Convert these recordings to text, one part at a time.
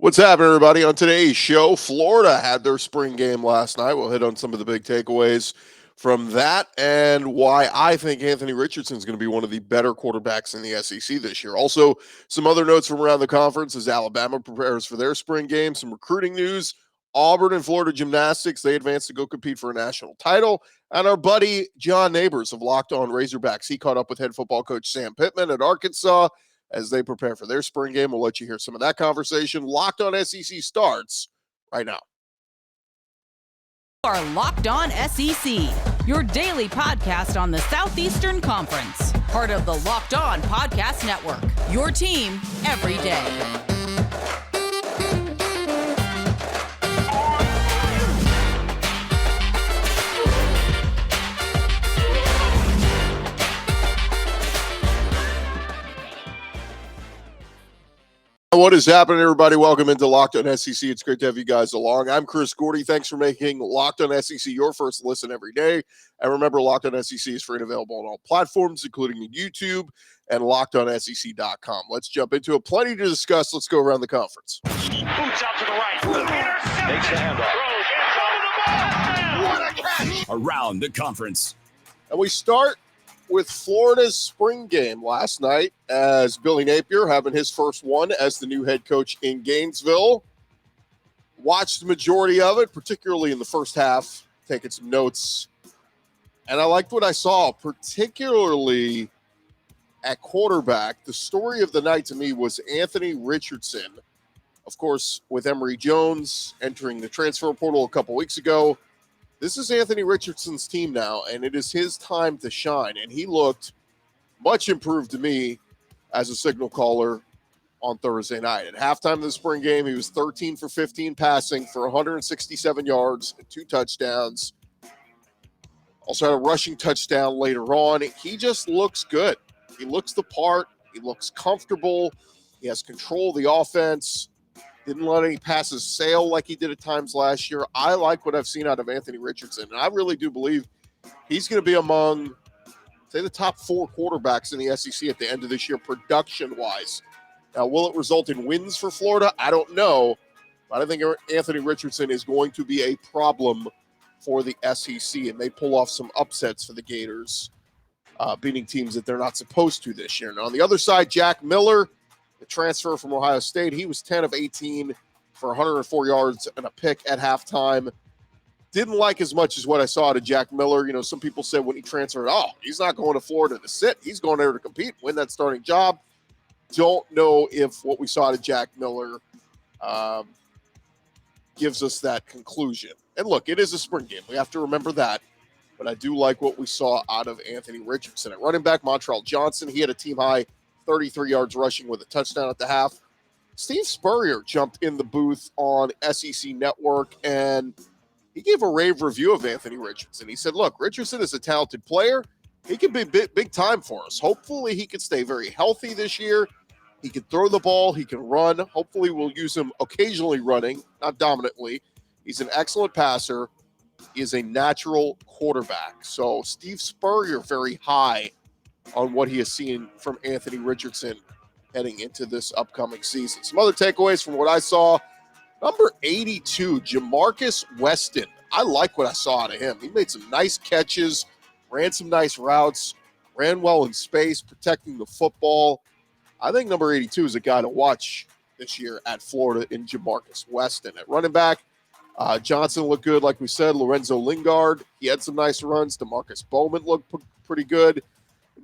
What's happening, everybody? On today's show, Florida had their spring game last night. We'll hit on some of the big takeaways from that and why I think Anthony Richardson is going to be one of the better quarterbacks in the SEC this year. Also, some other notes from around the conference as Alabama prepares for their spring game. Some recruiting news. Auburn and Florida gymnastics, they advanced to go compete for a national title. And our buddy John Nabors of Locked On Razorbacks, he caught up with head football coach Sam Pittman at Arkansas as they prepare for their spring game. We'll let you hear some of that conversation. Locked On SEC starts right now. You are Locked On SEC, your daily podcast on the Southeastern Conference. Part of the Locked On Podcast Network, your team every day. What is happening, everybody? Welcome into Locked On SEC. It's great to have you guys along. I'm Chris Gordy. Thanks for making Locked On SEC your first listen every day. And remember, Locked On SEC is free and available on all platforms, including YouTube and LockedOnSEC.com. Let's jump into it. Plenty to discuss. Let's go around the conference. Boots out to the right. Makes the handoff. What a catch! Around the conference. And we start with Florida's spring game last night as Billy Napier having his first one as the new head coach in Gainesville. Watched the majority of it, particularly in the first half, taking some notes. And I liked what I saw, particularly at quarterback. The story of the night to me was Anthony Richardson. Of course, with Emory Jones entering the transfer portal a couple weeks ago, this is Anthony Richardson's team now, and it is his time to shine. And he looked much improved to me as a signal caller on Thursday night. At halftime of the spring game, he was 13 for 15 passing for 167 yards and 2 touchdowns. Also had a rushing touchdown later on. He just looks good. He looks the part. He looks comfortable. He has control of the offense. Didn't let any passes sail like he did at times last year. I like what I've seen out of Anthony Richardson, and I really do believe he's going to be among, say, the top 4 quarterbacks in the SEC at the end of this year, production-wise. Now, will it result in wins for Florida? I don't know, but I think Anthony Richardson is going to be a problem for the SEC, and they pull off some upsets for the Gators, beating teams that they're not supposed to this year. Now, on the other side, Jack Miller, the transfer from Ohio State, he was 10 of 18 for 104 yards and a pick at halftime. Didn't like as much as what I saw to Jack Miller. You know, some people said when he transferred, he's not going to Florida to sit. He's going there to compete, win that starting job. Don't know if what we saw to Jack Miller gives us that conclusion. And look, it is a spring game. We have to remember that. But I do like what we saw out of Anthony Richardson. At running back, Montreal Johnson, he had a team-high 33 yards rushing with a touchdown at the half. Steve Spurrier jumped in the booth on SEC Network, and he gave a rave review of Anthony Richardson. He said, look, Richardson is a talented player. He can be big time for us. Hopefully he can stay very healthy this year. He can throw the ball. He can run. Hopefully we'll use him occasionally running, not dominantly. He's an excellent passer. He is a natural quarterback. So Steve Spurrier very high on what he has seen from Anthony Richardson heading into this upcoming season. Some other takeaways from what I saw. Number 82, Jamarcus Weston. I like what I saw out of him. He made some nice catches, ran some nice routes, ran well in space, protecting the football. I think number 82 is a guy to watch this year at Florida in Jamarcus Weston. At running back, Johnson looked good, like we said. Lorenzo Lingard, he had some nice runs. DeMarcus Bowman looked pretty good.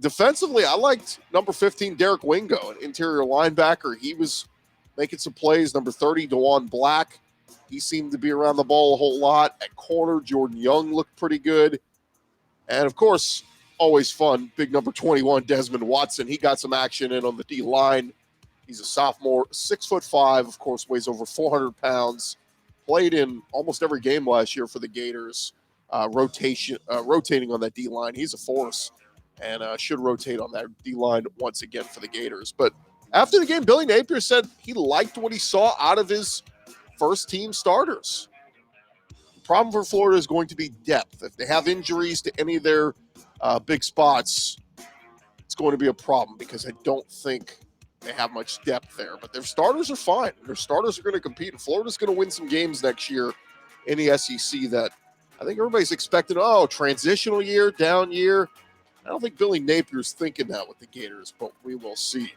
Defensively, I liked number 15, Derek Wingo, an interior linebacker. He was making some plays. Number 30, DeJuan Black. He seemed to be around the ball a whole lot. At corner, Jordan Young looked pretty good. And, of course, always fun, big number 21, Desmond Watson. He got some action in on the D-line. He's a sophomore, 6'5", of course, weighs over 400 pounds. Played in almost every game last year for the Gators, rotating on that D-line. He's a force. And should rotate on that D-line once again for the Gators. But after the game, Billy Napier said he liked what he saw out of his first-team starters. The problem for Florida is going to be depth. If they have injuries to any of their big spots, it's going to be a problem because I don't think they have much depth there. But their starters are fine. Their starters are going to compete. And Florida's going to win some games next year in the SEC that I think everybody's expecting, transitional year, down year. I don't think Billy Napier's thinking that with the Gators, but we will see.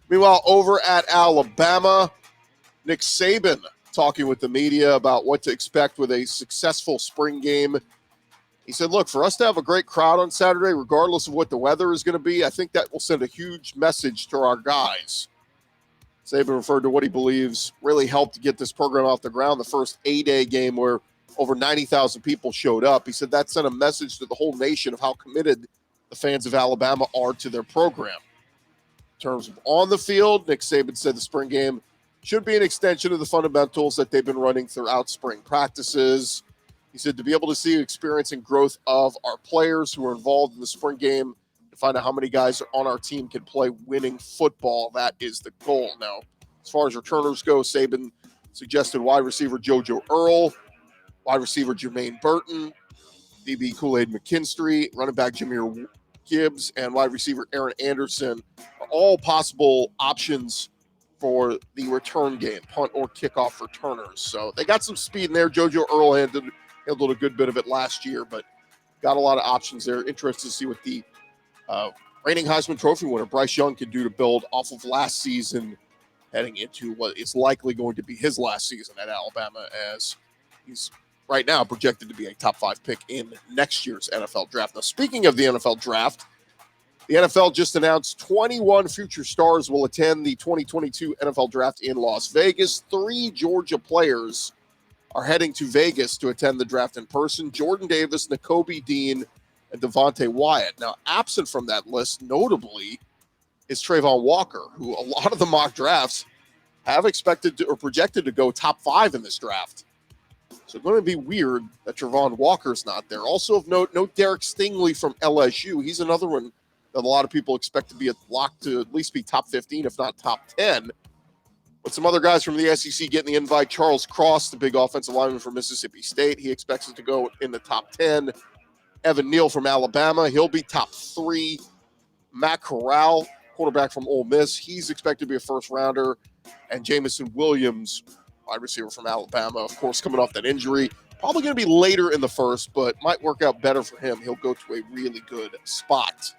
Meanwhile, over at Alabama, Nick Saban talking with the media about what to expect with a successful spring game. He said, look, for us to have a great crowd on Saturday, regardless of what the weather is going to be, I think that will send a huge message to our guys. Saban referred to what he believes really helped get this program off the ground, the first A-Day game where over 90,000 people showed up. He said that sent a message to the whole nation of how committed the fans of Alabama are to their program. In terms of on the field, Nick Saban said the spring game should be an extension of the fundamentals that they've been running throughout spring practices. He said to be able to see experience and growth of our players who are involved in the spring game, to find out how many guys on our team can play winning football, that is the goal. Now, as far as returners go, Saban suggested wide receiver JoJo Earl, wide receiver Jermaine Burton, DB Kool-Aid McKinstry, running back Jahmyr Gibbs, and wide receiver Aaron Anderson are all possible options for the return game, punt or kickoff returners. So they got some speed in there. JoJo Earl handled a good bit of it last year, but got a lot of options there. Interested to see what the reigning Heisman Trophy winner Bryce Young can do to build off of last season, heading into what is likely going to be his last season at Alabama, as he's right now projected to be a top 5 pick in next year's NFL draft. Now, speaking of the NFL draft, the NFL just announced 21 future stars will attend the 2022 NFL draft in Las Vegas. 3 Georgia players are heading to Vegas to attend the draft in person: Jordan Davis, Nakobe Dean, and Devontae Wyatt. Now, absent from that list, notably, is Trayvon Walker, who a lot of the mock drafts have expected to, or projected to go top 5 in this draft. So it's going to be weird that Trayvon Walker's not there. Also of note, no Derek Stingley from LSU. He's another one that a lot of people expect to be locked to at least be top 15, if not top 10. But some other guys from the SEC getting the invite. Charles Cross, the big offensive lineman from Mississippi State. He expects it to go in the top 10. Evan Neal from Alabama. He'll be top 3. Matt Corral, quarterback from Ole Miss. He's expected to be a first rounder. And Jamison Williams, wide receiver from Alabama, of course, coming off that injury. Probably going to be later in the first, but might work out better for him. He'll go to a really good spot.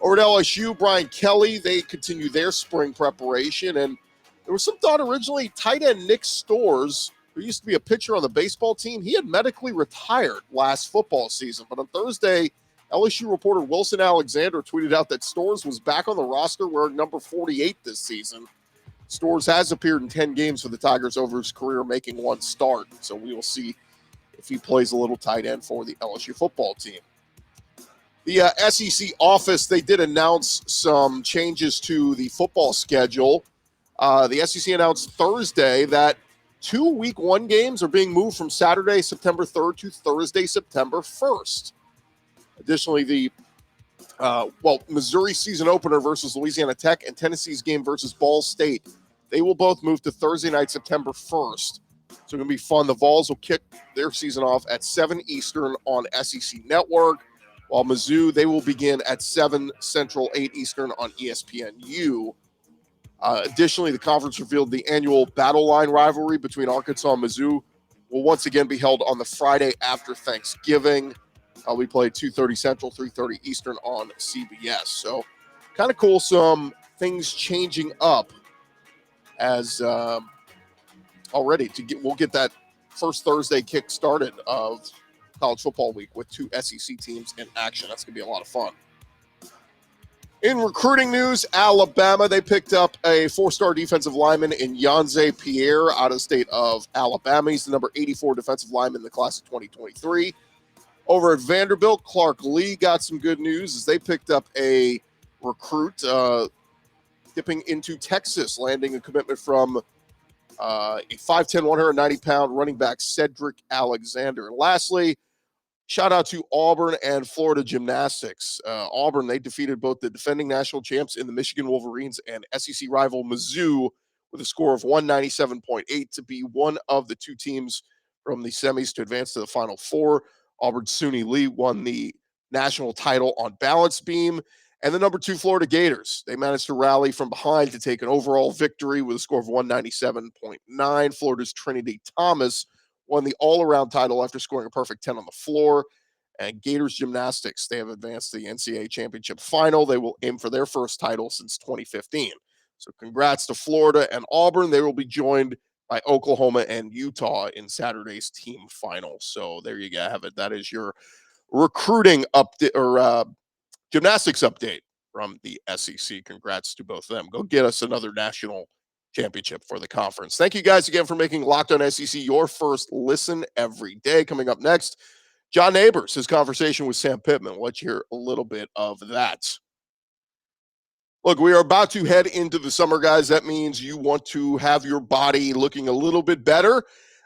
Over at LSU, Brian Kelly, they continue their spring preparation. And there was some thought originally, tight end Nick Storrs, who used to be a pitcher on the baseball team, he had medically retired last football season. But on Thursday, LSU reporter Wilson Alexander tweeted out that Storrs was back on the roster wearing number 48 this season. Storrs has appeared in 10 games for the Tigers over his career, making 1 start. So we will see if he plays a little tight end for the LSU football team. The SEC office, they did announce some changes to the football schedule. The SEC announced Thursday that 2 Week 1 games are being moved from Saturday, September 3rd to Thursday, September 1st. Additionally, the Missouri season opener versus Louisiana Tech and Tennessee's game versus Ball State, they will both move to Thursday night, September 1st. So it's going to be fun. The Vols will kick their season off at 7 Eastern on SEC Network, while Mizzou, they will begin at 7 Central, 8 Eastern on ESPNU. Additionally, the conference revealed the annual Battle Line rivalry between Arkansas and Mizzou will once again be held on the Friday after Thanksgiving. We played 2:30 Central, 3:30 Eastern on CBS. So kind of cool, some things changing up as already we'll get that first Thursday kick started of college football week with 2 SEC teams in action. That's going to be a lot of fun. In recruiting news, Alabama, they picked up a 4-star defensive lineman in Yanze Pierre out of the state of Alabama. He's the number 84 defensive lineman in the class of 2023. Over at Vanderbilt, Clark Lee got some good news as they picked up a recruit dipping into Texas, landing a commitment from a 5'10", 190-pound running back, Cedric Alexander. And lastly, shout out to Auburn and Florida Gymnastics. Auburn, they defeated both the defending national champs in the Michigan Wolverines and SEC rival Mizzou with a score of 197.8 to be one of the 2 teams from the semis to advance to the Final Four. Auburn's Suni Lee won the national title on balance beam, And the number 2 Florida Gators, they managed to rally from behind to take an overall victory with a score of 197.9. Florida's Trinity Thomas won the all-around title after scoring a perfect 10 on the floor. And Gators Gymnastics, they have advanced to the NCAA championship final. They will aim for their first title since 2015. So congrats to Florida and Auburn. They will be joined by Oklahoma and Utah in Saturday's team final. So there you go, have it. That is your recruiting update or gymnastics update from the SEC. Congrats to both of them. Go get us another national championship for the conference. Thank you guys again for making Locked On SEC your first listen every day. Coming up next, John Nabors, his conversation with Sam Pittman. Let's hear a little bit of that. Look, we are about to head into the summer, guys. That means you want to have your body looking a little bit better.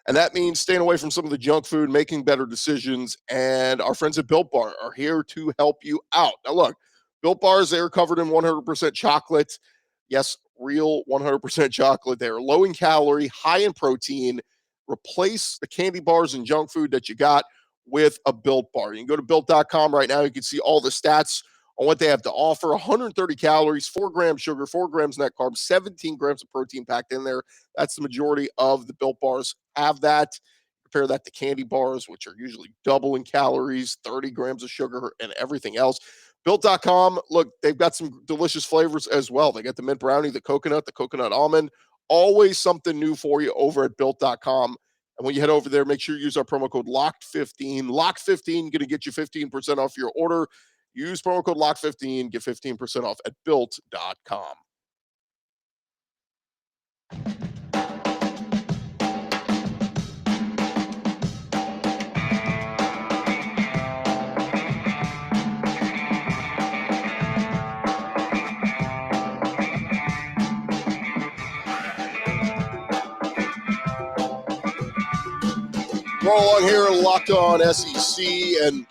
And that means staying away from some of the junk food, making better decisions. And our friends at Built Bar are here to help you out. Now, look, Built Bars, they're covered in 100% chocolate. Yes, real 100% chocolate. They're low in calorie, high in protein. Replace the candy bars and junk food that you got with a Built Bar. You can go to Built.com right now. You can see all the stats on what they have to offer. 130 calories, 4 grams sugar, 4 grams net carbs, 17 grams of protein packed in there. That's the majority of the Built Bars have that. Compare that to candy bars, which are usually double in calories, 30 grams of sugar, and everything else. Built.com, look, they've got some delicious flavors as well. They got the mint brownie, the coconut almond. Always something new for you over at Built.com. And when you head over there, make sure you use our promo code LOCKED15. LOCKED15 going to get you 15% off your order. Use promo code LOCK15, get 15% off at Built.com. We're all on here, Locked On SEC, and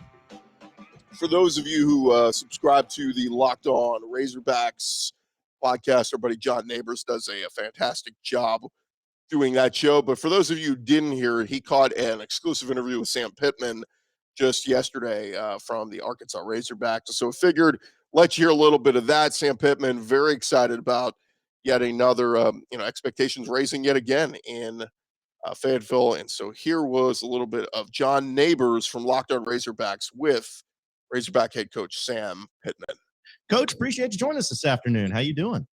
for those of you who subscribe to the Locked On Razorbacks podcast, our buddy John Nabors does a fantastic job doing that show. But for those of you who didn't hear it, he caught an exclusive interview with Sam Pittman just yesterday from the Arkansas Razorbacks. So I figured let's hear a little bit of that. Sam Pittman, very excited about yet another, expectations raising yet again in Fayetteville. And so here was a little bit of John Nabors from Locked On Razorbacks with Razorback head coach Sam Pittman. Coach, appreciate you joining us this afternoon. How you doing?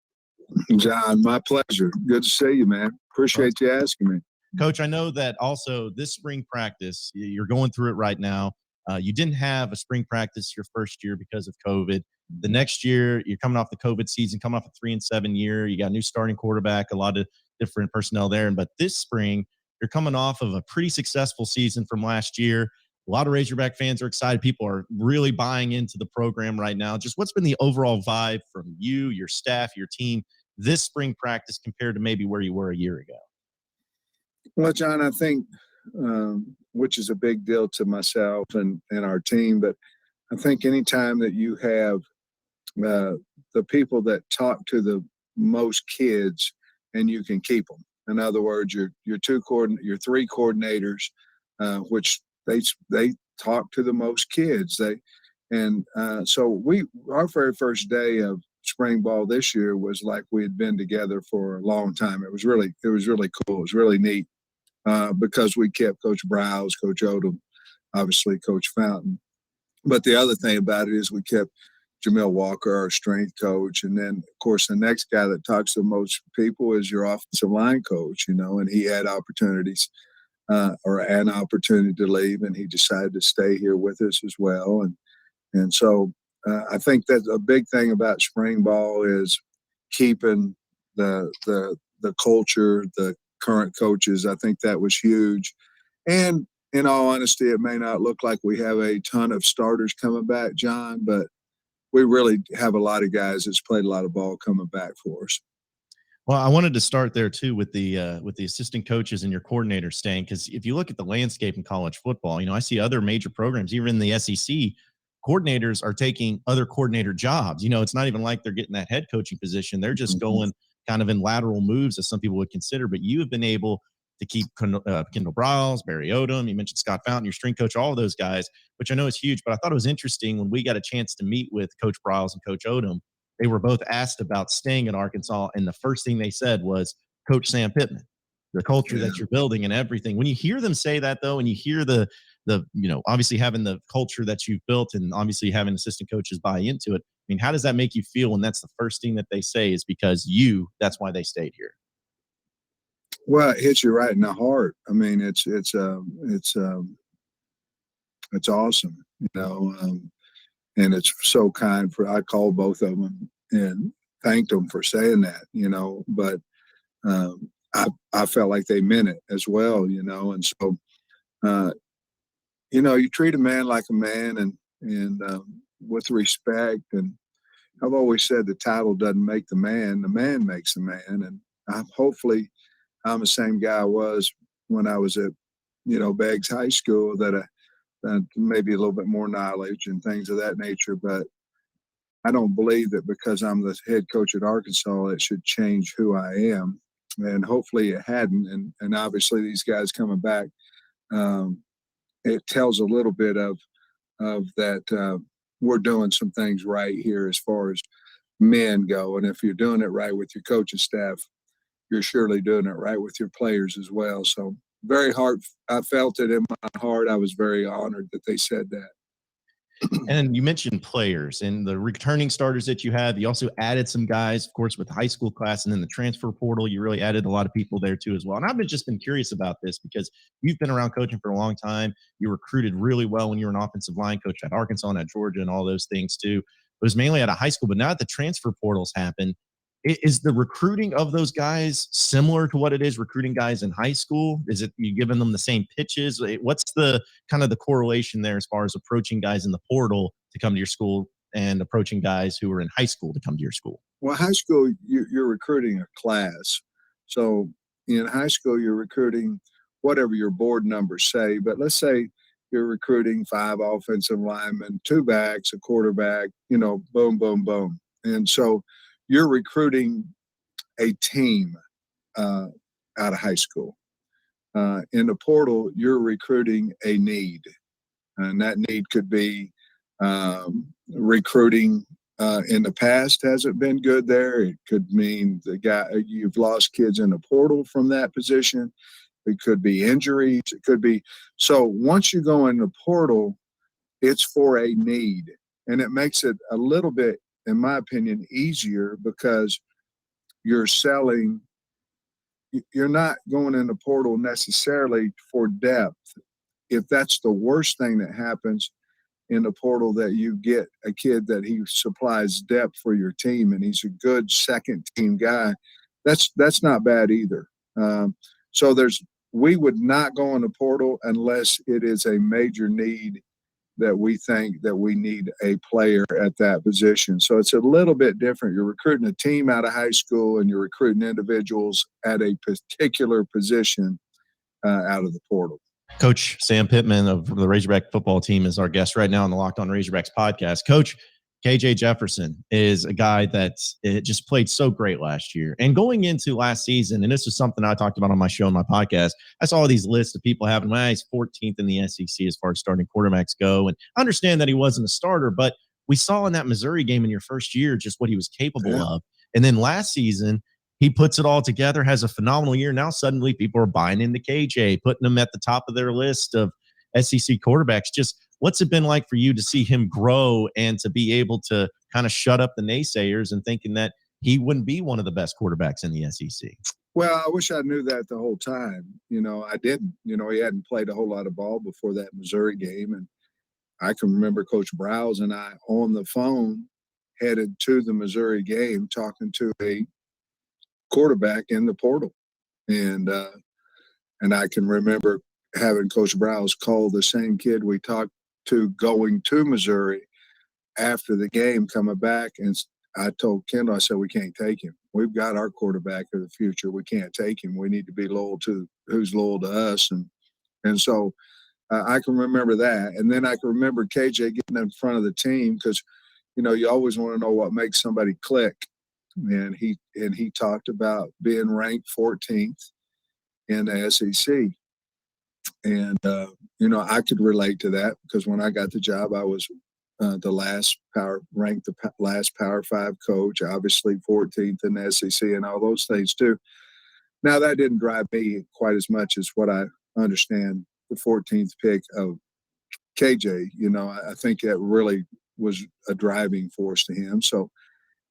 John, my pleasure. Good to see you, man. Appreciate you asking me. Coach, I know that also this spring practice, you're going through it right now. You didn't have a spring practice your first year because of COVID. The next year, you're coming off the COVID season, coming off a 3-7 year. You got a new starting quarterback, a lot of different personnel there. But this spring, you're coming off of a pretty successful season from last year. A lot of Razorback fans are excited. People are really buying into the program right now. Just what's been the overall vibe from you, your staff, your team this spring practice compared to maybe where you were a year ago? Well, John, I think, which is a big deal to myself and our team, but I think anytime that you have the people that talk to the most kids and you can keep them. In other words, your three coordinators, which they talk to the most kids. So our very first day of spring ball this year was like we had been together for a long time. It was really cool. It was really neat because we kept Coach Browse, Coach Odom, obviously Coach Fountain. But the other thing about it is we kept Jamil Walker, our strength coach. And then, of course, the next guy that talks to most people is your offensive line coach, and he had opportunities or an opportunity to leave, and he decided to stay here with us as well. And so I think that a big thing about spring ball is keeping the culture, the current coaches. I think that was huge. And in all honesty, it may not look like we have a ton of starters coming back, John, but we really have a lot of guys that's played a lot of ball coming back for us. Well, I wanted to start there too with the assistant coaches and your coordinators staying, because if you look at the landscape in college football, I see other major programs, even in the SEC, coordinators are taking other coordinator jobs. It's not even like they're getting that head coaching position. They're just going kind of in lateral moves, as some people would consider. But you have been able to keep Kendall Briles, Barry Odom. You mentioned Scott Fountain, your strength coach, all of those guys, which I know is huge. But I thought it was interesting when we got a chance to meet with Coach Briles and Coach Odom. They were both asked about staying at Arkansas, and the first thing they said was Coach Sam Pittman, the culture that you're building and everything. When you hear them say that, though, and you hear the obviously having the culture that you've built and obviously having assistant coaches buy into it, I mean, how does that make you feel when that's the first thing that they say is because that's why they stayed here? Well, it hits you right in the heart. I mean, it's awesome, and it's so kind. I called both of them and thanked them for saying that, but I felt like they meant it as well, and so, you treat a man like a man and with respect. And I've always said the title doesn't make the man makes the man. And hopefully I'm the same guy I was when I was at, Beggs High School, that maybe a little bit more knowledge and things of that nature. But I don't believe that because I'm the head coach at Arkansas, it should change who I am. And hopefully it hadn't. And obviously these guys coming back, it tells a little bit of that we're doing some things right here as far as men go. And if you're doing it right with your coaching staff, you're surely doing it right with your players as well. So very hard. I felt it in my heart. I was very honored that they said that. And you mentioned players and the returning starters that you had. You also added some guys, of course, with the high school class and then the transfer portal. You really added a lot of people there too as well. And I've just been curious about this because you've been around coaching for a long time. You recruited really well when you were an offensive line coach at Arkansas and at Georgia and all those things too. It was mainly at a high school, but now that the transfer portals happen, is the recruiting of those guys similar to what it is recruiting guys in high school? Is it you giving them the same pitches? What's the kind of the correlation there as far as approaching guys in the portal to come to your school and approaching guys who are in high school to come to your school? Well, high school, you're recruiting a class. So in high school, you're recruiting whatever your board numbers say. But let's say you're recruiting 5 offensive linemen, 2 backs, a quarterback, boom, boom, boom. And so you're recruiting a team out of high school. In the portal, you're recruiting a need. And that need could be recruiting in the past hasn't been good there. It could mean you've lost kids in the portal from that position. It could be injuries. It could be. So once you go in the portal, it's for a need. And it makes it a little bit, in my opinion, easier because you're not going in the portal necessarily for depth. If that's the worst thing that happens in the portal, that you get a kid that he supplies depth for your team and he's a good second team guy, that's not bad either. So we would not go in the portal unless it is a major need that we think that we need a player at that position. So it's a little bit different. You're recruiting a team out of high school and you're recruiting individuals at a particular position out of the portal. Coach Sam Pittman of the Razorback football team is our guest right now on the Locked On Razorbacks podcast. Coach, KJ Jefferson is a guy that just played so great last year. And going into last season, and this is something I talked about on my show and my podcast, I saw these lists of people having, he's 14th in the SEC as far as starting quarterbacks go. And I understand that he wasn't a starter, but we saw in that Missouri game in your first year just what he was capable of. And then last season, he puts it all together, has a phenomenal year. Now suddenly people are buying into KJ, putting him at the top of their list of SEC quarterbacks. Just what's it been like for you to see him grow and to be able to kind of shut up the naysayers and thinking that he wouldn't be one of the best quarterbacks in the SEC? Well, I wish I knew that the whole time. I didn't. He hadn't played a whole lot of ball before that Missouri game. And I can remember Coach Briles and I on the phone headed to the Missouri game talking to a quarterback in the portal. And I can remember having Coach Briles call the same kid we talked to going to Missouri after the game coming back. And I told Kendall, I said, we can't take him. We've got our quarterback of the future. We can't take him. We need to be loyal to who's loyal to us. And so I can remember that. And then I can remember KJ getting in front of the team because, you always want to know what makes somebody click. And he talked about being ranked 14th in the SEC. And, I could relate to that because when I got the job, I was the last last Power 5 coach, obviously 14th in the SEC and all those things too. Now, that didn't drive me quite as much as what I understand the 14th pick of KJ. I think that really was a driving force to him. So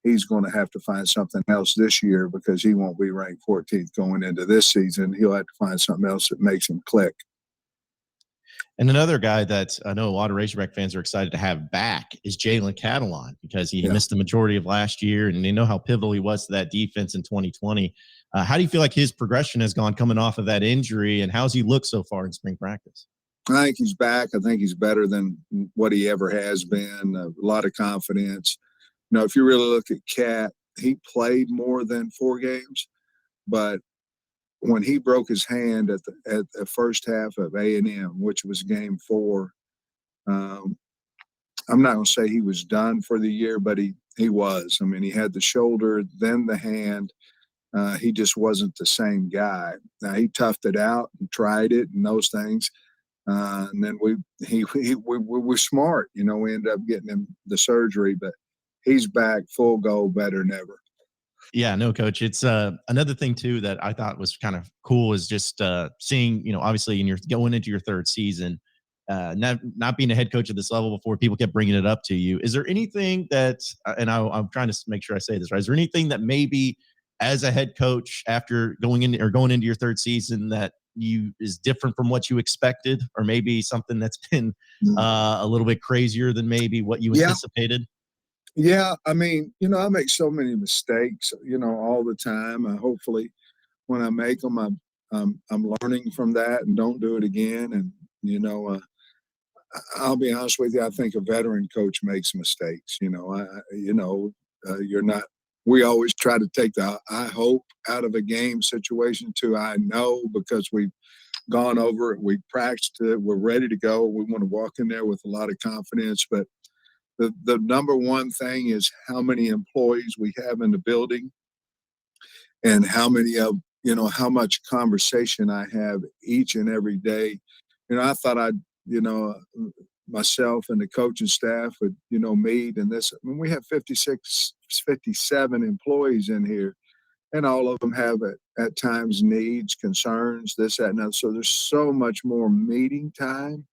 he's going to have to find something else this year because he won't be ranked 14th going into this season. He'll have to find something else that makes him click. And another guy that I know a lot of Razorback fans are excited to have back is Jalen Catalon because he missed the majority of last year, and they know how pivotal he was to that defense in 2020. How do you feel like his progression has gone coming off of that injury, and how's he look so far in spring practice? I think he's back. I think he's better than what he ever has been. A lot of confidence. If you really look at Cat, he played more than 4 games, but when he broke his hand at the first half of A&M, which was game 4, I'm not going to say he was done for the year, but he was. I mean, he had the shoulder, then the hand. He just wasn't the same guy. Now, he toughed it out and tried it and those things. And then we were smart. We ended up getting him the surgery, but he's back full go, better than ever. Yeah, no, Coach. It's another thing too that I thought was kind of cool is just seeing, obviously, you're going into your 3rd season, not being a head coach at this level before. People kept bringing it up to you. Is there anything that, and I'm trying to make sure I say this right, is there anything that maybe as a head coach after going into your 3rd season that is different from what you expected, or maybe something that's been a little bit crazier than maybe what you anticipated? Yeah, I mean, I make so many mistakes, all the time. Hopefully, when I make them, I'm learning from that and don't do it again. And I'll be honest with you, I think a veteran coach makes mistakes. You're not. We always try to take the "I hope" out of a game situation to "I know" because we've gone over it, we practiced it, we're ready to go. We want to walk in there with a lot of confidence, but the number one thing is how many employees we have in the building and how much conversation I have each and every day. I thought myself and the coaching staff would, meet and this. I mean, we have 56, 57 employees in here, and all of them have at times needs, concerns, this, that, and that. So there's so much more meeting time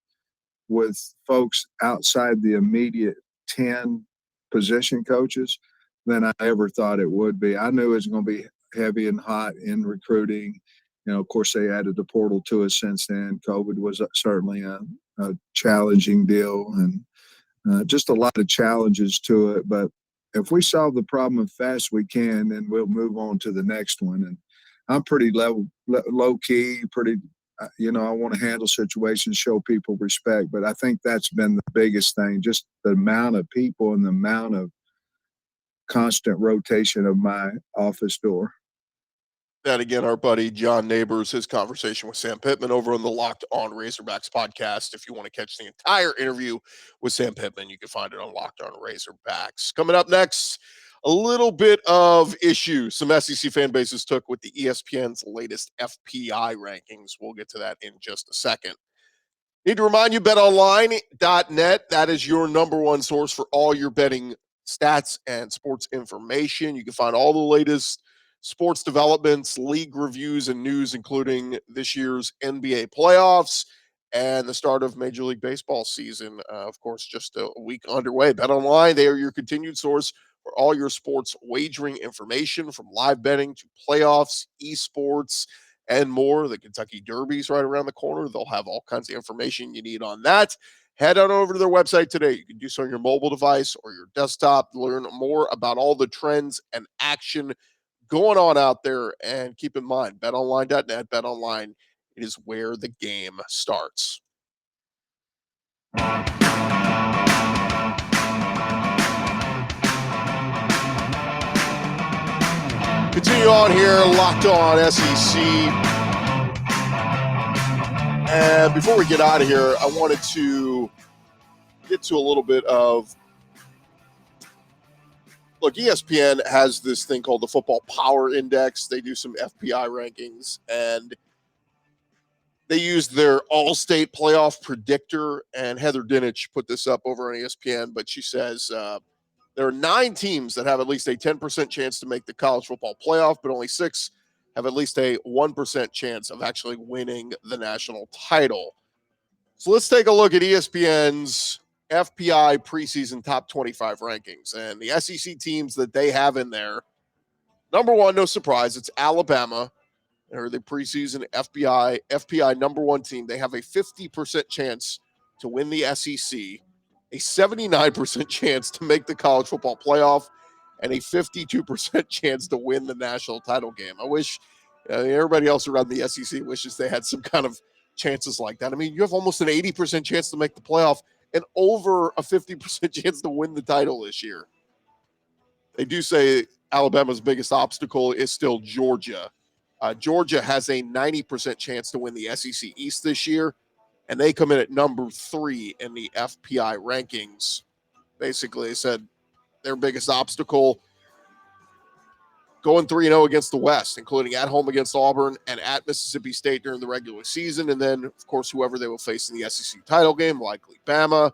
with folks outside the immediate 10 position coaches than I ever thought it would be. I knew it was going to be heavy and hot in recruiting. Of course, they added the portal to us since then. COVID was certainly a challenging deal and just a lot of challenges to it. But if we solve the problem as fast as we can, then we'll move on to the next one. And I'm pretty low key, pretty I want to handle situations, show people respect. But I think that's been the biggest thing, just the amount of people and the amount of constant rotation of my office door. That again, our buddy John Nabors, his conversation with Sam Pittman over on the Locked On Razorbacks podcast. If you want to catch the entire interview with Sam Pittman, you can find it on Locked On Razorbacks. Coming up next, a little bit of issue some SEC fan bases took with the ESPN's latest FPI rankings. We'll get to that in just a second. Need to remind you, BetOnline.net, that is your number one source for all your betting stats and sports information. You can find all the latest sports developments, league reviews, and news, including this year's NBA playoffs and the start of Major League Baseball season. Of course, just a week underway. BetOnline, they are your continued source for all your sports wagering information, from live betting to playoffs, esports, and more. The Kentucky Derby's right around the corner. They'll have all kinds of information you need on that. Head on over to their website today. You can do so on your mobile device or your desktop. Learn more about all the trends and action going on out there. And keep in mind, betonline.net, BetOnline, it is where the game starts. Continue on here, Locked On SEC. And before we get out of here, I wanted to get to a little bit of, look, ESPN has this thing called the Football Power Index. They do some FPI rankings, and They used their all-state playoff predictor, and Heather Dinich put this up over on ESPN, but she says there are 9 teams that have at least a 10% chance to make the college football playoff, but only 6 have at least a 1% chance of actually winning the national title. So let's take a look at ESPN's FPI preseason top 25 rankings. And the SEC teams that they have in there, number 1, no surprise, it's Alabama. They're the preseason FPI number 1 team. They have a 50% chance to win the SEC, a 79% chance to make the college football playoff, and a 52% chance to win the national title game. I wish everybody else around the SEC wishes they had some kind of chances like that. I mean, you have almost an 80% chance to make the playoff and over a 50% chance to win the title this year. They do say Alabama's biggest obstacle is still Georgia. Georgia has a 90% chance to win the SEC East this year, and they come in at number 3 in the FPI rankings. Basically, they said their biggest obstacle, going 3-0 against the West, including at home against Auburn and at Mississippi State during the regular season. And then, of course, whoever they will face in the SEC title game, likely Bama.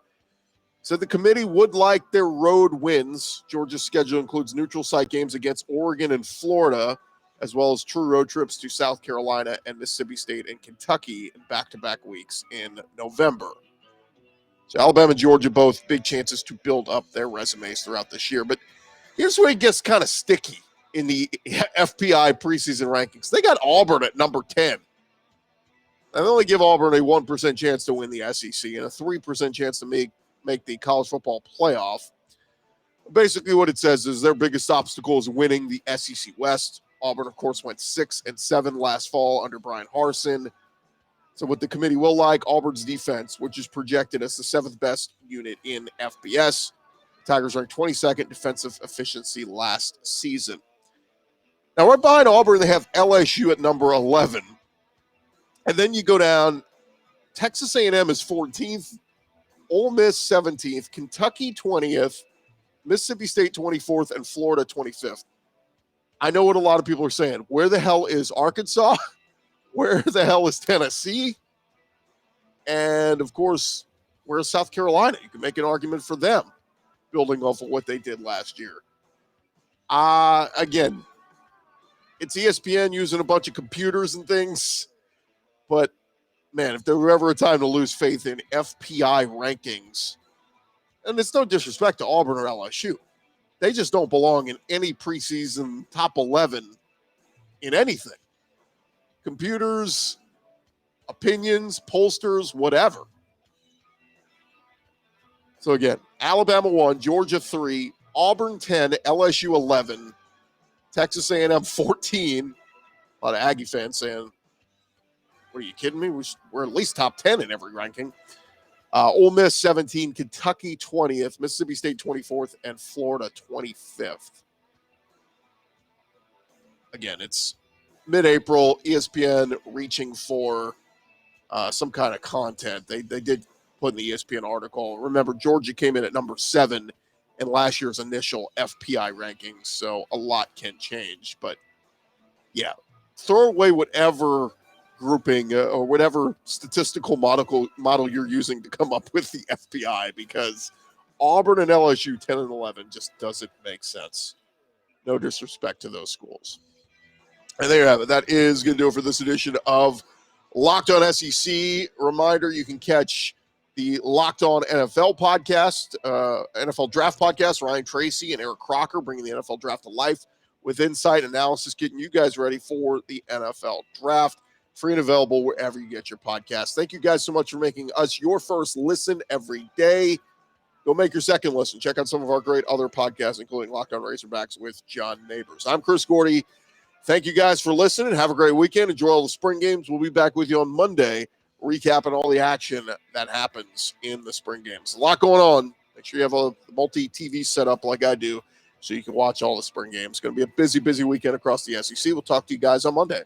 Said the committee would like their road wins. Georgia's schedule includes neutral site games against Oregon and Florida, as well as true road trips to South Carolina and Mississippi State and Kentucky in back-to-back weeks in November. So Alabama and Georgia, both big chances to build up their resumes throughout this year. But here's where it gets kind of sticky in the FPI preseason rankings. They got Auburn at number 10. They only give Auburn a 1% chance to win the SEC and a 3% chance to make the college football playoff. Basically what it says is their biggest obstacle is winning the SEC West. Auburn, of course, went 6-7 last fall under Brian Harsin. So what the committee will like, Auburn's defense, which is projected as the 7th best unit in FBS. Tigers ranked 22nd defensive efficiency last season. Now, right behind Auburn, they have LSU at number 11. And then you go down, Texas A&M is 14th, Ole Miss 17th, Kentucky 20th, Mississippi State 24th, and Florida 25th. I know what a lot of people are saying. Where the hell is Arkansas? Where the hell is Tennessee? And, of course, where's South Carolina? You can make an argument for them, building off of what they did last year. Again, it's ESPN using a bunch of computers and things. But, man, if there were ever a time to lose faith in FPI rankings, and it's no disrespect to Auburn or LSU, they just don't belong in any preseason top 11 in anything. Computers, opinions, pollsters, whatever. So again, Alabama 1, Georgia 3, Auburn 10, LSU 11, Texas A&M 14. A lot of Aggie fans saying, what are you kidding me? We're at least top 10 in every ranking. Ole Miss 17, Kentucky 20th, Mississippi State 24th, and Florida 25th. Again, it's mid-April, ESPN reaching for some kind of content. They did put in the ESPN article. Remember, Georgia came in at number 7 in last year's initial FPI rankings, so a lot can change. But, yeah, throw away whatever grouping or whatever statistical model you're using to come up with the FPI, because Auburn and LSU 10 and 11 just doesn't make sense. No disrespect to those schools. And there you have it. That is going to do it for this edition of Locked On SEC. Reminder, you can catch the Locked On NFL podcast, NFL Draft podcast, Ryan Tracy and Eric Crocker bringing the NFL Draft to life with insight analysis, getting you guys ready for the NFL Draft. Free and available wherever you get your podcast. Thank you guys so much for making us your first listen every day. Go make your second listen. Check out some of our great other podcasts, including Locked On Razorbacks with John Nabors. I'm Chris Gordy. Thank you guys for listening. Have a great weekend. Enjoy all the spring games. We'll be back with you on Monday, recapping all the action that happens in the spring games. A lot going on. Make sure you have a multi-TV setup like I do so you can watch all the spring games. It's going to be a busy, busy weekend across the SEC. We'll talk to you guys on Monday.